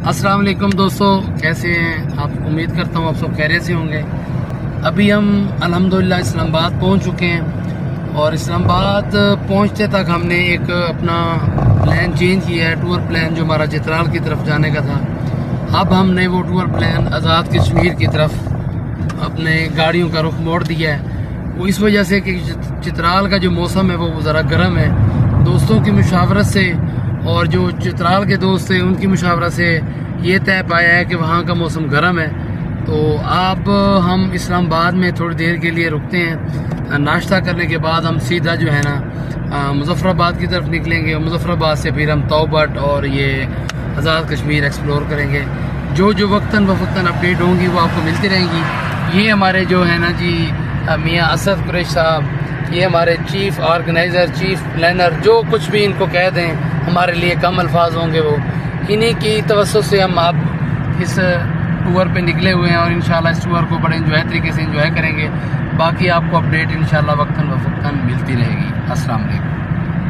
السلام علیکم دوستو، کیسے ہیں آپ؟ امید کرتا ہوں آپ سب خیریت سے ہوں گے۔ ابھی ہم الحمدللہ اسلام آباد پہنچ چکے ہیں، اور اسلام آباد پہنچتے تک ہم نے ایک اپنا پلان چینج کیا ہے، ٹور پلان جو ہمارا چترال کی طرف جانے کا تھا۔ اب ہم نے وہ ٹور پلان آزاد کشمیر کی طرف اپنے گاڑیوں کا رخ موڑ دیا ہے۔ وہ اس وجہ سے کہ چترال کا جو موسم ہے وہ ذرا گرم ہے۔ دوستوں کی مشاورت سے اور جو چترال کے دوست ہیں ان کی مشاورت سے یہ طے پایا ہے کہ وہاں کا موسم گرم ہے، تو اب ہم اسلام آباد میں تھوڑی دیر کے لیے رکتے ہیں۔ ناشتہ کرنے کے بعد ہم سیدھا جو ہے نا مظفر آباد کی طرف نکلیں گے، اور مظفر آباد سے پھر ہم توبٹ اور یہ آزاد کشمیر ایکسپلور کریں گے۔ جو وقتاً بوقتاً اپڈیٹ ہوں گی وہ آپ کو ملتی رہیں گی۔ یہ ہمارے جو ہے نا جی میاں اسد قریش صاحب، یہ ہمارے چیف آرگنائزر، چیف پلانر، جو کچھ بھی ان کو کہہ دیں ہمارے لیے کم الفاظ ہوں گے، وہ انہی کی توسط سے ہم اب اس ٹور پہ نکلے ہوئے ہیں، اور انشاءاللہ اس ٹور کو بڑے طریقے سے انجوائے کریں گے۔ باقی آپ کو اپڈیٹ انشاءاللہ وقتاً بوقتاً ملتی رہے گی۔ السلام علیکم۔